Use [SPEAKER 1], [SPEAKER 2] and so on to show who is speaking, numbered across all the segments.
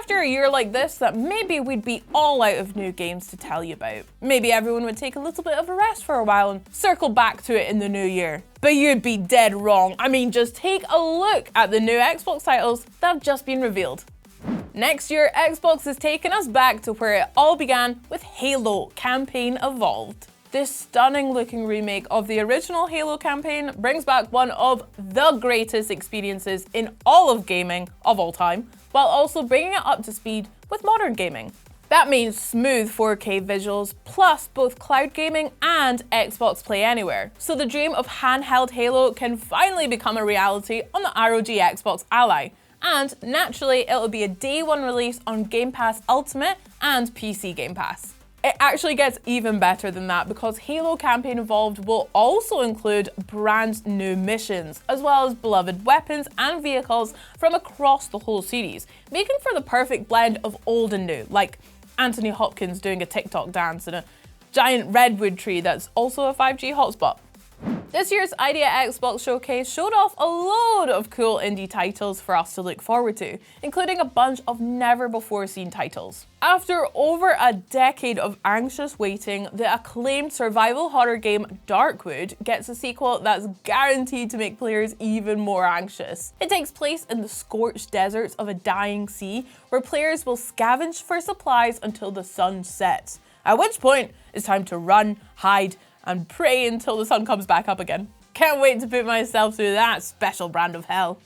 [SPEAKER 1] after a year like this that maybe we'd be all out of new games to tell you about. Maybe everyone would take a little bit of a rest for a while and circle back to it in the new year. But you'd be dead wrong. I mean, just take a look at the new Xbox titles that have just been revealed. Next year, Xbox is taking us back to where it all began with Halo Campaign Evolved. This stunning looking remake of the original Halo campaign brings back one of the greatest experiences in all of gaming of all time, while also bringing it up to speed with modern gaming. That means smooth 4K visuals, plus both cloud gaming and Xbox Play Anywhere. So the dream of handheld Halo can finally become a reality on the ROG Xbox Ally. And naturally, it'll be a day one release on Game Pass Ultimate and PC Game Pass. It actually gets even better than that because Halo Campaign Evolved will also include brand new missions, as well as beloved weapons and vehicles from across the whole series, making for the perfect blend of old and new, like Anthony Hopkins doing a TikTok dance in a giant redwood tree that's also a 5G hotspot. This year's Idea Xbox Showcase showed off a load of cool indie titles for us to look forward to, including a bunch of never-before-seen titles. After over a decade of anxious waiting, the acclaimed survival horror game Darkwood gets a sequel that's guaranteed to make players even more anxious. It takes place in the scorched deserts of a dying sea, where players will scavenge for supplies until the sun sets, at which point it's time to run, hide, and pray until the sun comes back up again. Can't wait to put myself through that special brand of hell.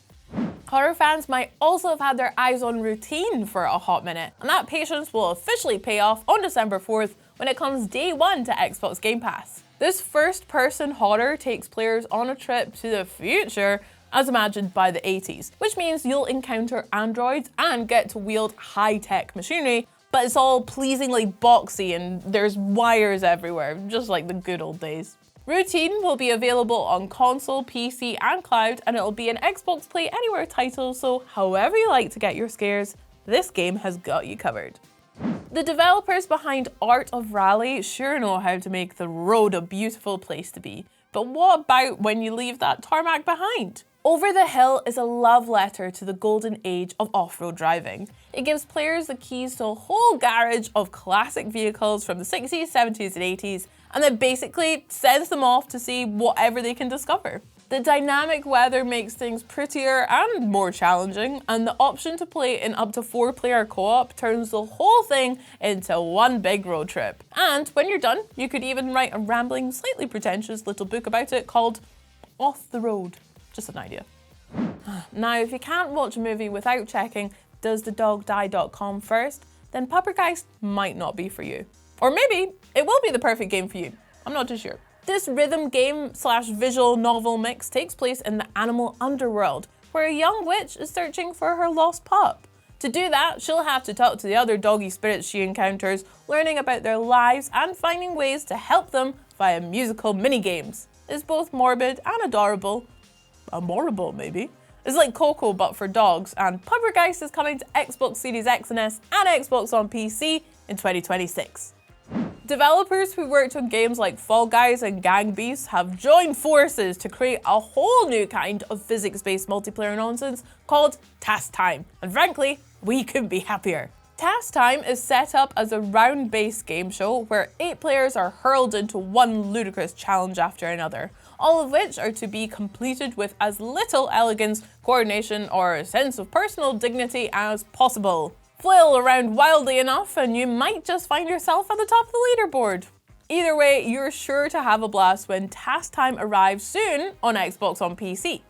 [SPEAKER 1] Horror fans might also have had their eyes on Routine for a hot minute, and that patience will officially pay off on December 4th when it comes day one to Xbox Game Pass. This first-person horror takes players on a trip to the future as imagined by the 80s, which means you'll encounter androids and get to wield high-tech machinery, but it's all pleasingly boxy and there's wires everywhere, just like the good old days. Routine will be available on console, PC, and cloud, and it'll be an Xbox Play Anywhere title, so however you like to get your scares, this game has got you covered. The developers behind Art of Rally sure know how to make the road a beautiful place to be, but what about when you leave that tarmac behind? Over the Hill is a love letter to the golden age of off-road driving. It gives players the keys to a whole garage of classic vehicles from the 60s, 70s, and 80s, and then basically sends them off to see whatever they can discover. The dynamic weather makes things prettier and more challenging, and the option to play in up to 4-player co-op turns the whole thing into one big road trip. And when you're done, you could even write a rambling, slightly pretentious little book about it called Off the Road. Just an idea. Now, if you can't watch a movie without checking doesthedogdie.com first, then Puppergeist might not be for you. Or maybe it will be the perfect game for you. I'm not too sure. This rhythm game / visual novel mix takes place in the animal underworld, where a young witch is searching for her lost pup. To do that, she'll have to talk to the other doggy spirits she encounters, learning about their lives and finding ways to help them via musical mini-games. It's both morbid and adorable. Adorable, maybe. It's like Coco but for dogs, and Puppergeist is coming to Xbox Series X and S and Xbox on PC in 2026. Developers who worked on games like Fall Guys and Gang Beasts have joined forces to create a whole new kind of physics-based multiplayer nonsense called Task Time, and frankly, we couldn't be happier. Task Time is set up as a round-based game show where 8 players are hurled into one ludicrous challenge after another, all of which are to be completed with as little elegance, coordination, or sense of personal dignity as possible. Flail around wildly enough and you might just find yourself at the top of the leaderboard. Either way, you're sure to have a blast when Task Time arrives soon on Xbox on PC.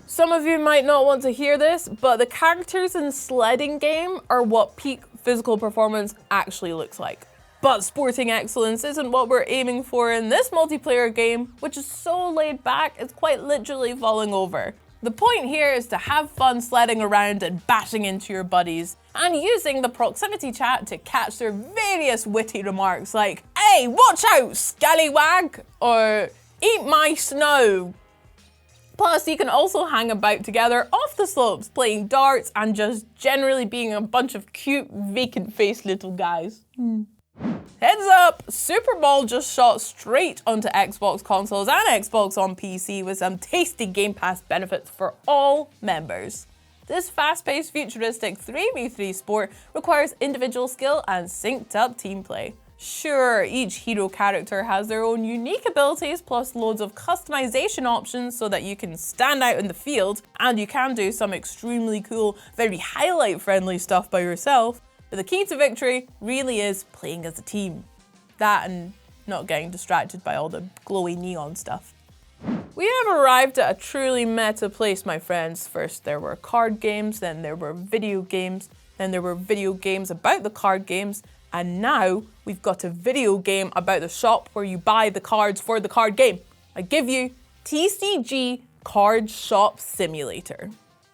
[SPEAKER 1] Some of you might not want to hear this, but the characters in Sledding Game are what peak physical performance actually looks like. But sporting excellence isn't what we're aiming for in this multiplayer game, which is so laid back it's quite literally falling over. The point here is to have fun sledding around and bashing into your buddies, and using the proximity chat to catch their various witty remarks like, "Hey, watch out, scallywag!" or "Eat my snow." Plus, you can also hang about together off the slopes, playing darts and just generally being a bunch of cute, vacant-faced little guys. Heads up, Super Bowl just shot straight onto Xbox consoles and Xbox on PC with some tasty Game Pass benefits for all members. This fast-paced, futuristic 3v3 sport requires individual skill and synced-up team play. Sure, each hero character has their own unique abilities plus loads of customization options so that you can stand out in the field, and you can do some extremely cool, very highlight-friendly stuff by yourself, but the key to victory really is playing as a team. That and not getting distracted by all the glowy neon stuff. We have arrived at a truly meta place, my friends. First there were card games, then there were video games, then there were video games about the card games, and now we've got a video game about the shop where you buy the cards for the card game. I give you TCG Card Shop Simulator.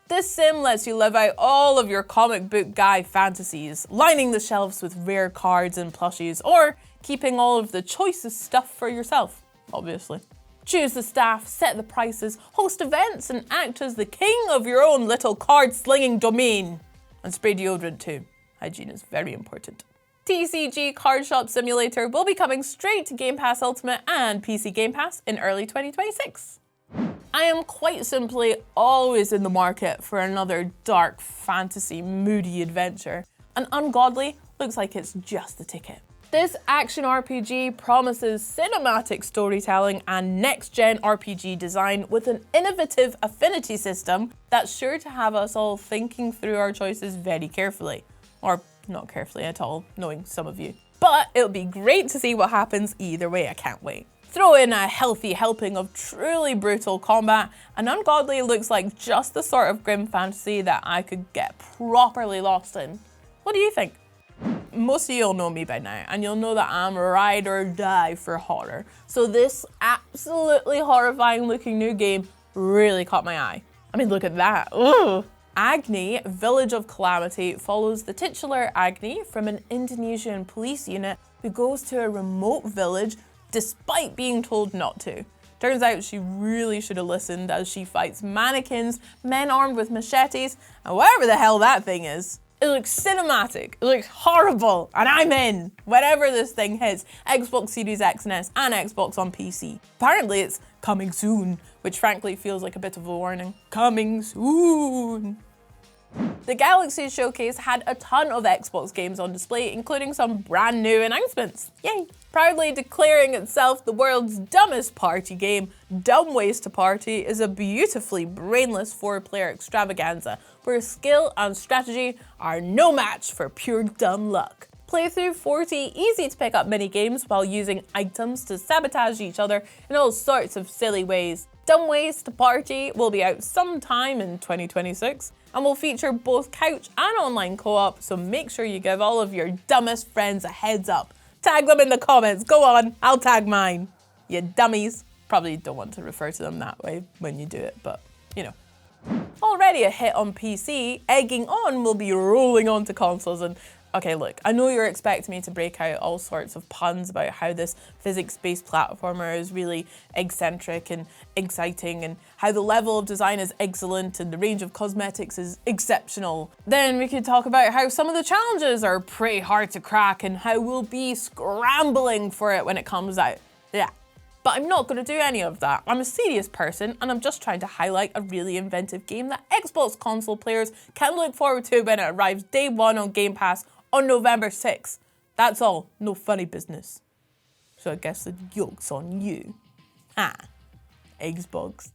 [SPEAKER 1] This sim lets you live out all of your comic book guy fantasies, lining the shelves with rare cards and plushies, or keeping all of the choicest stuff for yourself, obviously. Choose the staff, set the prices, host events, and act as the king of your own little card-slinging domain. And spray deodorant too. Hygiene is very important. TCG Card Shop Simulator will be coming straight to Game Pass Ultimate and PC Game Pass in early 2026. I am quite simply always in the market for another dark fantasy moody adventure, and Ungodly looks like it's just the ticket. This action RPG promises cinematic storytelling and next-gen RPG design with an innovative affinity system that's sure to have us all thinking through our choices very carefully. Or not carefully at all, knowing some of you. But it'll be great to see what happens either way, I can't wait. Throw in a healthy helping of truly brutal combat, and Ungodly looks like just the sort of grim fantasy that I could get properly lost in. What do you think? Most of you'll know me by now, and you'll know that I'm ride or die for horror. So this absolutely horrifying looking new game really caught my eye. I mean, look at that. Ooh. Agni, Village of Calamity, follows the titular Agni from an Indonesian police unit who goes to a remote village despite being told not to. Turns out she really should have listened as she fights mannequins, men armed with machetes, and whatever the hell that thing is. It looks cinematic, it looks horrible, and I'm in. Whenever this thing hits Xbox Series X and S and Xbox on PC. Apparently it's coming soon, which frankly feels like a bit of a warning. Coming soon. The Galaxy Showcase had a ton of Xbox games on display, including some brand new announcements. Yay! Proudly declaring itself the world's dumbest party game, Dumb Ways to Party is a beautifully brainless 4-player extravaganza where skill and strategy are no match for pure dumb luck. Play through 40 easy to pick up mini-games while using items to sabotage each other in all sorts of silly ways. Dumb Ways to Party will be out sometime in 2026 and will feature both couch and online co-op, so make sure you give all of your dumbest friends a heads up. Tag them in the comments, go on, I'll tag mine. You dummies. Probably don't want to refer to them that way when you do it, but you know. Already a hit on PC, Egging On will be rolling onto consoles and okay, look, I know you're expecting me to break out all sorts of puns about how this physics-based platformer is really eccentric and exciting and how the level of design is excellent and the range of cosmetics is exceptional. Then we could talk about how some of the challenges are pretty hard to crack and how we'll be scrambling for it when it comes out. Yeah. But I'm not going to do any of that. I'm a serious person and I'm just trying to highlight a really inventive game that Xbox console players can look forward to when it arrives day one on Game Pass on November 6th. That's all, no funny business. So I guess the joke's on you. Xbox.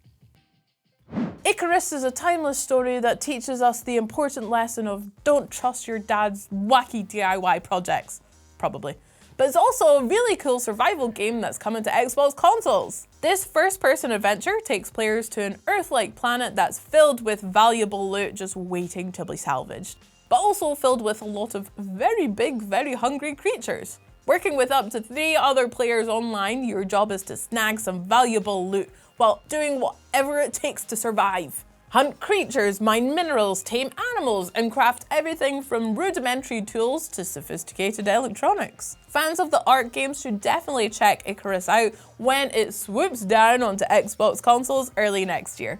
[SPEAKER 1] Icarus is a timeless story that teaches us the important lesson of don't trust your dad's wacky DIY projects. Probably. But it's also a really cool survival game that's coming to Xbox consoles. This first-person adventure takes players to an Earth-like planet that's filled with valuable loot just waiting to be salvaged, but also filled with a lot of very big, very hungry creatures. Working with up to 3 other players online, your job is to snag some valuable loot while doing whatever it takes to survive. Hunt creatures, mine minerals, tame animals, and craft everything from rudimentary tools to sophisticated electronics. Fans of the ARK games should definitely check Icarus out when it swoops down onto Xbox consoles early next year.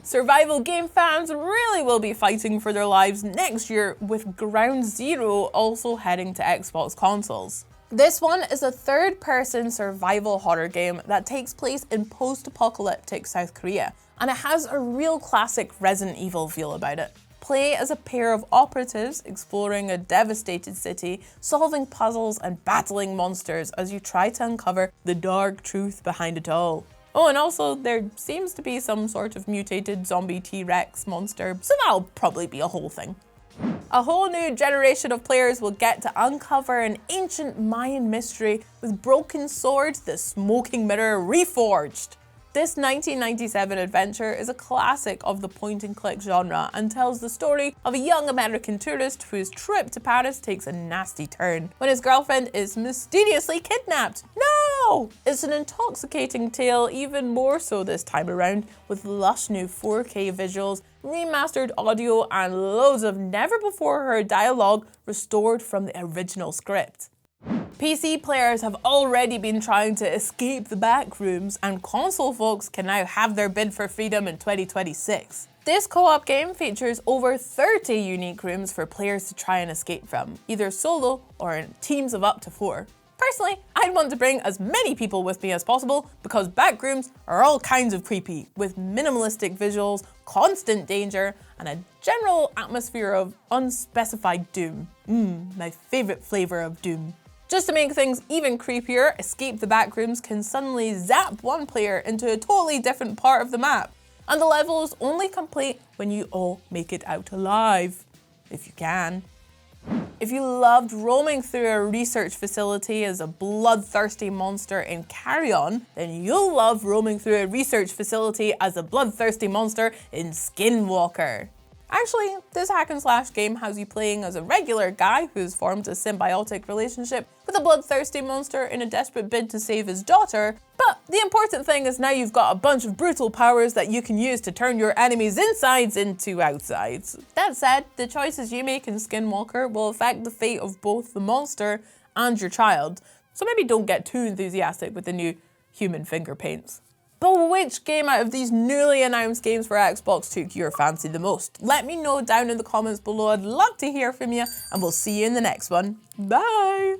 [SPEAKER 1] Survival game fans really will be fighting for their lives next year, with Ground Zero also heading to Xbox consoles. This one is a third-person survival horror game that takes place in post-apocalyptic South Korea, and it has a real classic Resident Evil feel about it. Play as a pair of operatives exploring a devastated city, solving puzzles and battling monsters as you try to uncover the dark truth behind it all. Oh, and also there seems to be some sort of mutated zombie T-Rex monster, so that'll probably be a whole thing. A whole new generation of players will get to uncover an ancient Mayan mystery with Broken Sword, the Smoking Mirror Reforged. This 1997 adventure is a classic of the point-and-click genre and tells the story of a young American tourist whose trip to Paris takes a nasty turn when his girlfriend is mysteriously kidnapped. No! It's an intoxicating tale, even more so this time around, with lush new 4K visuals, remastered audio, and loads of never-before-heard dialogue restored from the original script. PC players have already been trying to escape the back rooms, and console folks can now have their bid for freedom in 2026. This co-op game features over 30 unique rooms for players to try and escape from, either solo or in teams of up to 4. Personally, I'd want to bring as many people with me as possible because back rooms are all kinds of creepy, with minimalistic visuals, constant danger, and a general atmosphere of unspecified doom. My favourite flavour of doom. Just to make things even creepier, Escape the Backrooms can suddenly zap one player into a totally different part of the map. And the level is only complete when you all make it out alive. If you can. If you loved roaming through a research facility as a bloodthirsty monster in Carry On, then you'll love roaming through a research facility as a bloodthirsty monster in Skinwalker. Actually, this hack and slash game has you playing as a regular guy who's formed a symbiotic relationship with a bloodthirsty monster in a desperate bid to save his daughter, but the important thing is now you've got a bunch of brutal powers that you can use to turn your enemies' insides into outsides. That said, the choices you make in Skinwalker will affect the fate of both the monster and your child, so maybe don't get too enthusiastic with the new human finger paints. But which game out of these newly announced games for Xbox took your fancy the most? Let me know down in the comments below. I'd love to hear from you, and we'll see you in the next one. Bye!